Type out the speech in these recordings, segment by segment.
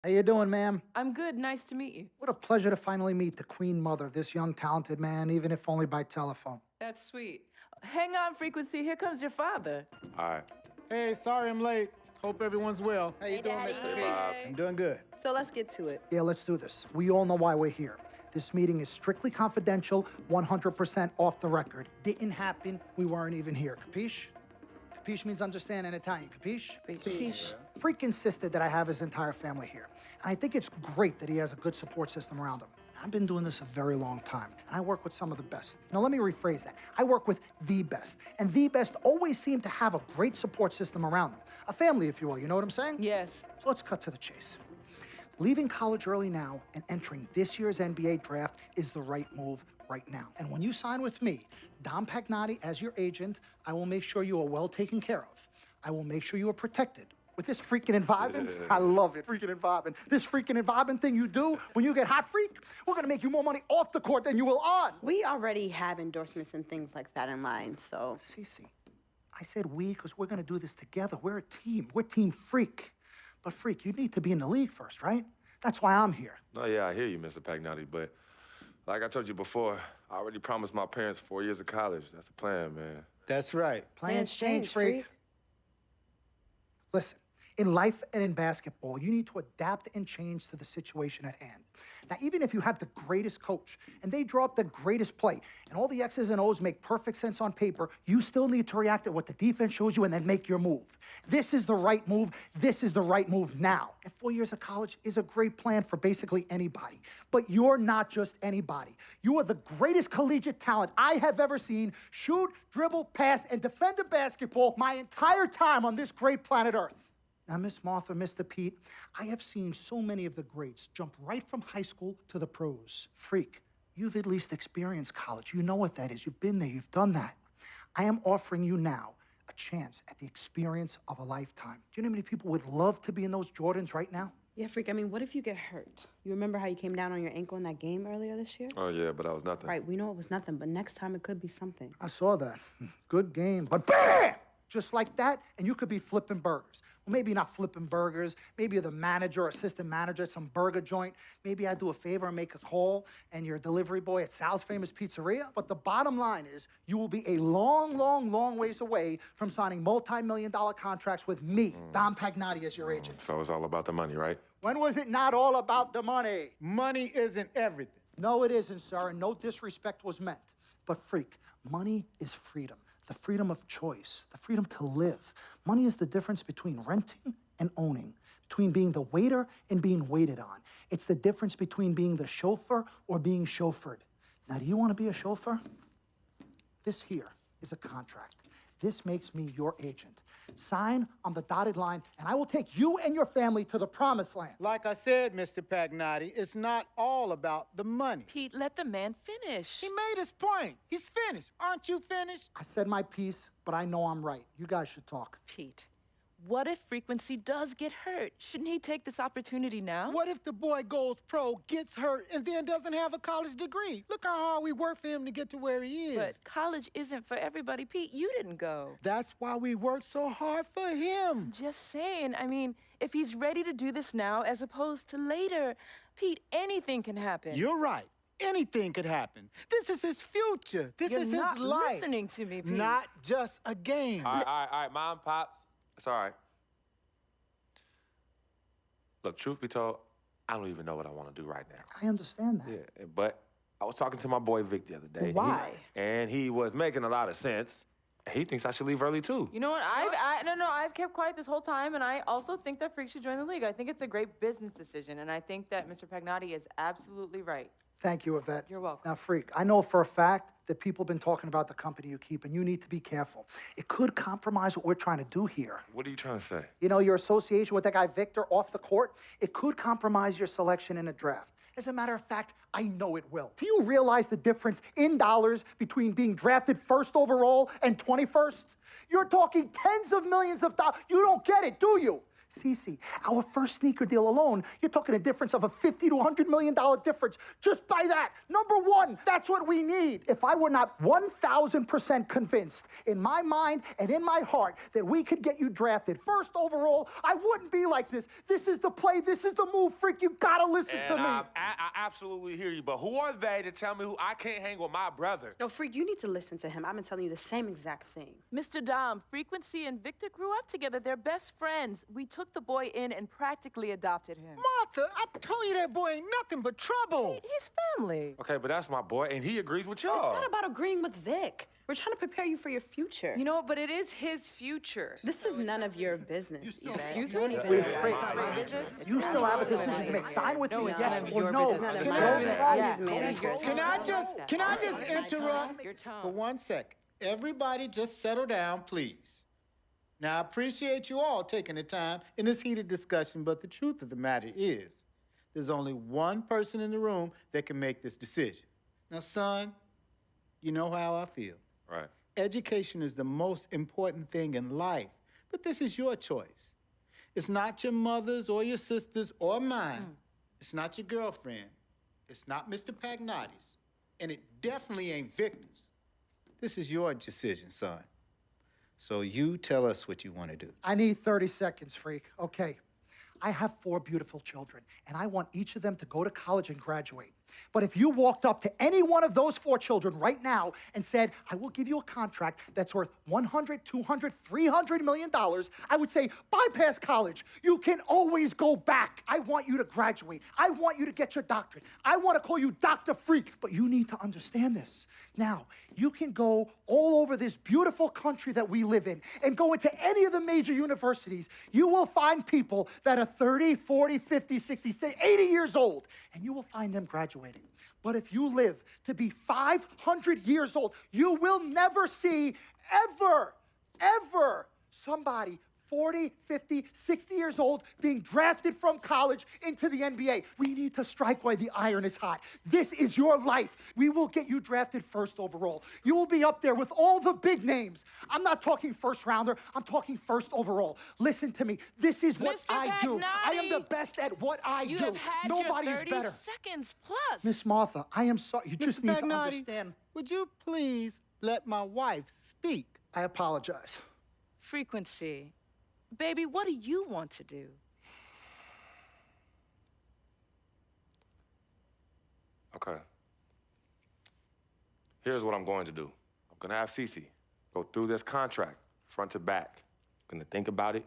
How you doing, ma'am? I'm good. Nice to meet you. What a pleasure to finally meet the queen mother of this young, talented man, even if only by telephone. That's sweet. Hang on, Frequency. Here comes your father. All right. Hey, sorry I'm late. Hope everyone's well. How you doing, Daddy. Mr. Hey, P? Bobs. I'm doing good. So let's get to it. Yeah, let's do this. We all know why we're here. This meeting is strictly confidential, 100% off the record. Didn't happen. We weren't even here. Capiche? Capiche means understand in Italian. Capiche? Capiche. Freak insisted that I have his entire family here. And I think it's great that he has a good support system around him. I've been doing this a very long time, and I work with some of the best. Now, let me rephrase that. I work with the best, and the best always seem to have a great support system around them. A family, if you will, you know what I'm saying? Yes. So let's cut to the chase. Leaving college early now and entering this year's NBA draft is the right move right now. And when you sign with me, Dom Pagnotti, as your agent, I will make sure you are well taken care of. I will make sure you are protected. With this freaking environment, I love it, freaking environment. This freaking environment thing you do when you get hot freak, we're gonna make you more money off the court than you will on. We already have endorsements and things like that in line, so. Cece, I said we because we're gonna do this together. We're a team. We're Team Freak. But Freak, you need to be in the league first, right? That's why I'm here. No, yeah, I hear you, Mr. Pagnotti, but like I told you before, I already promised my parents 4 years of college. That's a plan, man. That's right. Plans change, Freak. Listen, in life and in basketball, you need to adapt and change to the situation at hand. Now, even if you have the greatest coach and they draw up the greatest play and all the X's and O's make perfect sense on paper, you still need to react to what the defense shows you and then make your move. This is the right move. This is the right move now. And 4 years of college is a great plan for basically anybody. But you're not just anybody. You are the greatest collegiate talent I have ever seen shoot, dribble, pass, and defend a basketball my entire time on this great planet Earth. Now, Miss Martha, Mr. Pete, I have seen so many of the greats jump right from high school to the pros. Freak, you've at least experienced college. You know what that is. You've been there. You've done that. I am offering you now a chance at the experience of a lifetime. Do you know how many people would love to be in those Jordans right now? Yeah, Freak, I mean, what if you get hurt? You remember how you came down on your ankle in that game earlier this year? Oh, yeah, but that was nothing. Right, we know it was nothing, but next time it could be something. I saw that. Good game. But BAM! Just like that, and you could be flipping burgers. Well, maybe not flipping burgers. Maybe you're the manager or assistant manager at some burger joint. Maybe I do a favor and make a call, and you're a delivery boy at Sal's Famous Pizzeria. But the bottom line is, you will be a long, long, long ways away from signing multi-million-dollar contracts with me, Dom Pagnotti, as your agent. So it's all about the money, right? When was it not all about the money? Money isn't everything. No, it isn't, sir, and no disrespect was meant. But Freak, money is freedom. The freedom of choice, the freedom to live. Money is the difference between renting and owning, between being the waiter and being waited on. It's the difference between being the chauffeur or being chauffeured. Now, do you want to be a chauffeur? This here is a contract. This makes me your agent. Sign on the dotted line, and I will take you and your family to the promised land. Like I said, Mr. Pagnotti, it's not all about the money. Pete, let the man finish. He made his point. He's finished. Aren't you finished? I said my piece, but I know I'm right. You guys should talk. Pete, what if Frequency does get hurt? Shouldn't he take this opportunity now? What if the boy goes pro, gets hurt, and then doesn't have a college degree? Look how hard we work for him to get to where he is. But college isn't for everybody. Pete, you didn't go. That's why we work so hard for him. Just saying. I mean, if he's ready to do this now as opposed to later, Pete, anything can happen. You're right. Anything could happen. This is his future. This You're is not his life. listening to me, Pete. Not just a game. All right, Mom, Pops. It's all right. Look, truth be told, I don't even know what I want to do right now. I understand that. Yeah, but I was talking to my boy Vic the other day. Why? And he was making a lot of sense. He thinks I should leave early, too. You know what? I've kept quiet this whole time, and I also think that Freak should join the league. I think it's a great business decision, and I think that Mr. Pagnotti is absolutely right. Thank you, Yvette. You're welcome. Now, Freak, I know for a fact that people have been talking about the company you keep, and you need to be careful. It could compromise what we're trying to do here. What are you trying to say? You know, your association with that guy Victor off the court, it could compromise your selection in a draft. As a matter of fact, I know it will. Do you realize the difference in dollars between being drafted first overall and 21st? You're talking tens of millions of dollars. You don't get it, do you? Cece, our first sneaker deal alone, you're talking a difference of a $50 to $100 million difference just by that. Number one, that's what we need. If I were not 1,000% convinced in my mind and in my heart that we could get you drafted first overall, I wouldn't be like this. This is the play. This is the move, Freak. You gotta listen to me. I absolutely hear you, but who are they to tell me who I can't hang with my brother? No, Freak, you need to listen to him. I've been telling you the same exact thing. Mr. Dom, Frequency and Victor grew up together. They're best friends. We took the boy in and practically adopted him. Martha, I told you that boy ain't nothing but trouble. He's family. Okay, but that's my boy, and he agrees with It's y'all. not about agreeing with Vic. We're trying to prepare you for your future. You know what? But it is his future. This is none of your business. Excuse Don't me? even Wait, know Freak, why. you still have a decision to make. Sign with me, yes or no. It's none of Just my close business. it out. I'm his manager. Can I just interrupt Your tone. for 1 second? Everybody just settle down, please. Now, I appreciate you all taking the time in this heated discussion, but the truth of the matter is there's only one person in the room that can make this decision. Now, son, you know how I feel. Right. Education is the most important thing in life, but this is your choice. It's not your mother's or your sister's or mine. It's not your girlfriend. It's not Mr. Pagnotti's. And it definitely ain't Victor's. This is your decision, son. So you tell us what you want to do. I need 30 seconds, Freak. Okay. I have 4 beautiful children, and I want each of them to go to college and graduate. But if you walked up to any one of those 4 children right now and said, I will give you a contract that's worth $100, $200, $300 million, I would say, bypass college. You can always go back. I want you to graduate. I want you to get your doctorate. I want to call you Dr. Freak, but you need to understand this. Now, you can go all over this beautiful country that we live in and go into any of the major universities. You will find people that are 30, 40, 50, 60, 80 years old, and you will find them graduating. But if you live to be 500 years old, you will never see ever somebody 40, 50, 60 years old being drafted from college into the NBA. We need to strike while the iron is hot. This is your life. We will get you drafted first overall. You will be up there with all the big names. I'm not talking first rounder. I'm talking first overall. Listen to me. This is what Mr. I do. I am the Pagnotti, best at what I You do. have had Nobody your is 30 better. seconds plus. Miss Martha, I am sorry. You just Mr. need to Pagnotti, understand. would you please let my wife speak? I apologize. Frequency. Baby, what do you want to do? Okay. Here's what I'm going to do. I'm gonna have Cece go through this contract, front to back. I'm gonna think about it,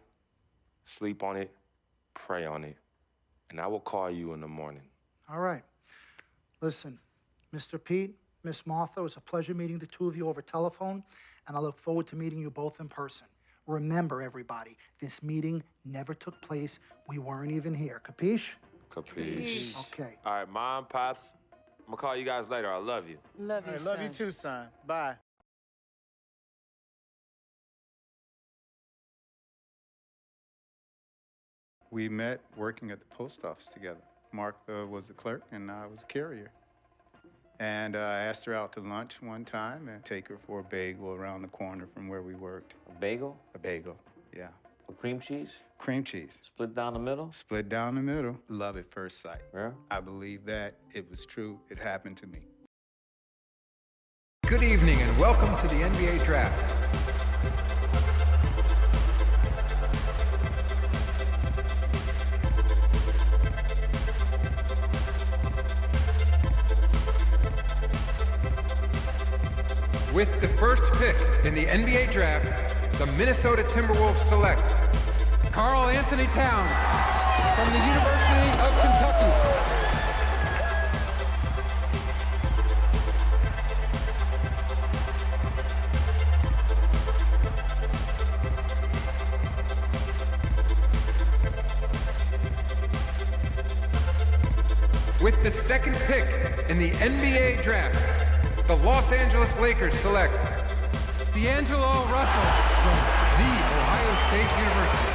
sleep on it, pray on it, and I will call you in the morning. All right. Listen, Mr. Pete, Miss Martha, it was a pleasure meeting the two of you over telephone, and I look forward to meeting you both in person. Remember, everybody, this meeting never took place. We weren't even here. Capiche? Capiche. Okay. All right, Mom, Pops, I'm gonna call you guys later. I love you. Love you, I son. love you too, son. Bye. We met working at the post office together. Mark was the clerk and I was a carrier. And I asked her out to lunch one time and take her for a bagel around the corner from where we worked. A bagel? A bagel, yeah. With cream cheese? Cream cheese. Split down the middle? Split down the middle. Love at first sight. Yeah? I believe that it was true. It happened to me. Good evening and welcome to the NBA Draft. With the first pick in the NBA Draft, the Minnesota Timberwolves select Karl Anthony Towns from the University of Kentucky. With the second pick in the NBA Draft, the Los Angeles Lakers select D'Angelo Russell from The Ohio State University.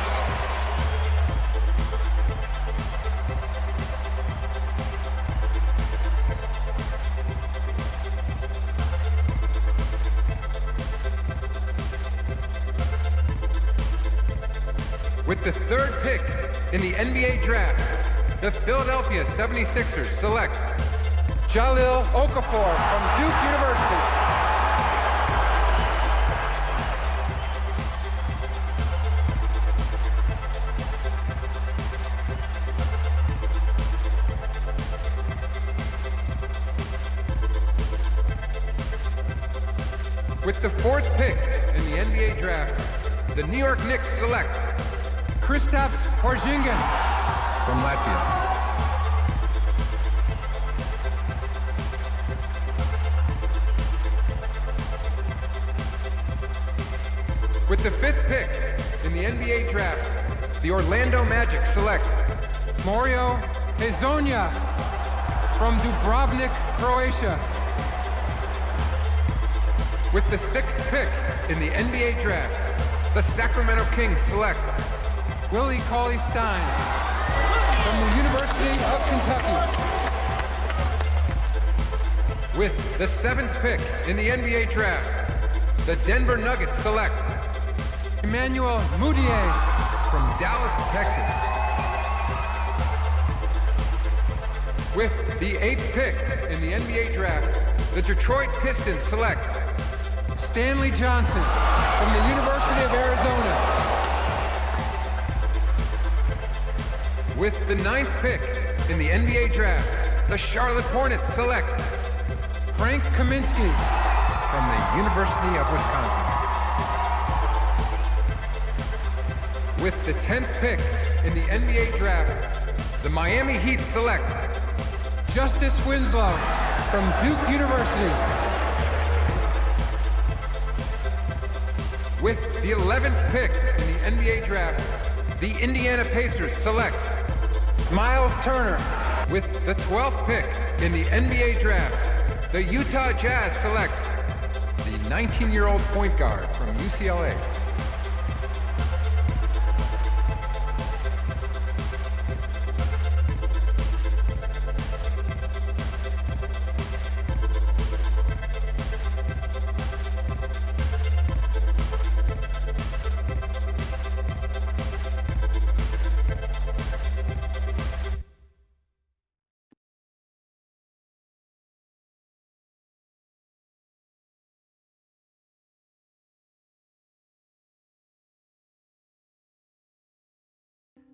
With the 3rd pick in the NBA draft, the Philadelphia 76ers select Jahlil Okafor from Duke University. With the 4th pick in the NBA draft, the New York Knicks select Kristaps Porzingis from Latvia. With the 5th pick in the NBA draft, the Orlando Magic select Mario Hezonja from Dubrovnik, Croatia. With the 6th pick in the NBA draft, the Sacramento Kings select Willie Cauley-Stein from the University of Kentucky. With the 7th pick in the NBA draft, the Denver Nuggets select Emmanuel Mudiay from Dallas, Texas. With the 8th pick in the NBA draft, the Detroit Pistons select Stanley Johnson from the University of Arizona. With the 9th pick in the NBA draft, the Charlotte Hornets select Frank Kaminsky from the University of Wisconsin. With the 10th pick in the NBA draft, the Miami Heat select Justice Winslow from Duke University. With the 11th pick in the NBA draft, the Indiana Pacers select Miles Turner. With the 12th pick in the NBA draft, the Utah Jazz select the 19-year-old point guard from UCLA.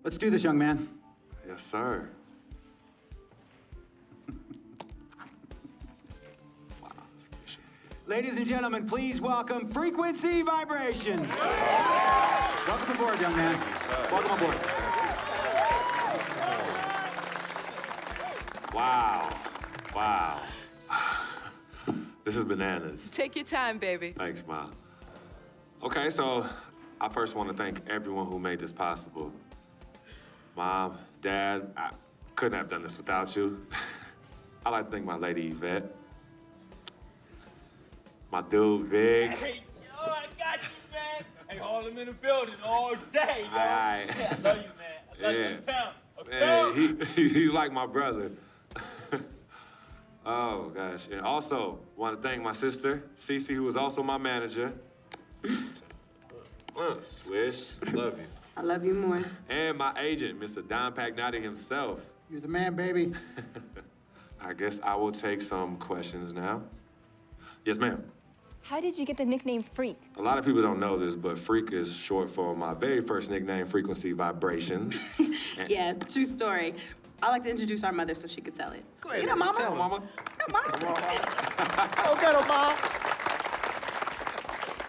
Let's do this, young man. Yes, sir. Wow, that's official. Ladies and gentlemen, please welcome Frequency Vibrations. Welcome aboard, young man. Welcome aboard. Wow. Wow. This is bananas. Take your time, baby. Thanks, Ma. Okay, so I first want to thank everyone who made this possible. Mom, Dad, I couldn't have done this without you. I'd like to thank my lady Yvette, my dude Vig. Hey, yo, I got you, man. Hey, hold him in the building all day, yo. Aye. Yeah, I love you, man. I love you Yeah. in town. Man, he's like my brother. Oh, gosh. And also, want to thank my sister, Cece, who was also my manager. Swish, love you. I love you more. And my agent, Mr. Don Pagnotti himself. You're the man, baby. I guess I will take some questions now. Yes, ma'am. How did you get the nickname Freak? A lot of people don't know this, but Freak is short for my very first nickname, Frequency Vibrations. Yeah, true story. I like to introduce our mother so she could tell it. Go ahead. You know, Mama. Tell her, Mama. Mama. Go get her, Mom.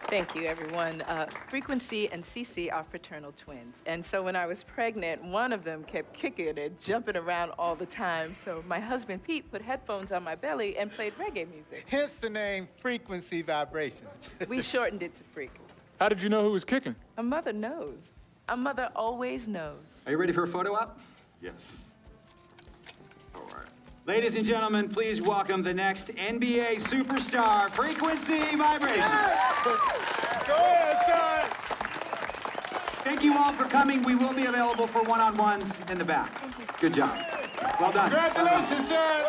Thank you, everyone. Frequency and Cece are fraternal twins. And so when I was pregnant, one of them kept kicking and jumping around all the time. So my husband, Pete, put headphones on my belly and played reggae music. Hence the name Frequency Vibrations. We shortened it to Freak. How did you know who was kicking? A mother knows. A mother always knows. Are you ready for a photo op? Yes. All right. Ladies and gentlemen, please welcome the next NBA superstar, Frequency Vibrations. Go ahead, son. Thank you all for coming. We will be available for one-on-ones in the back. Good job. Well done. Congratulations, son.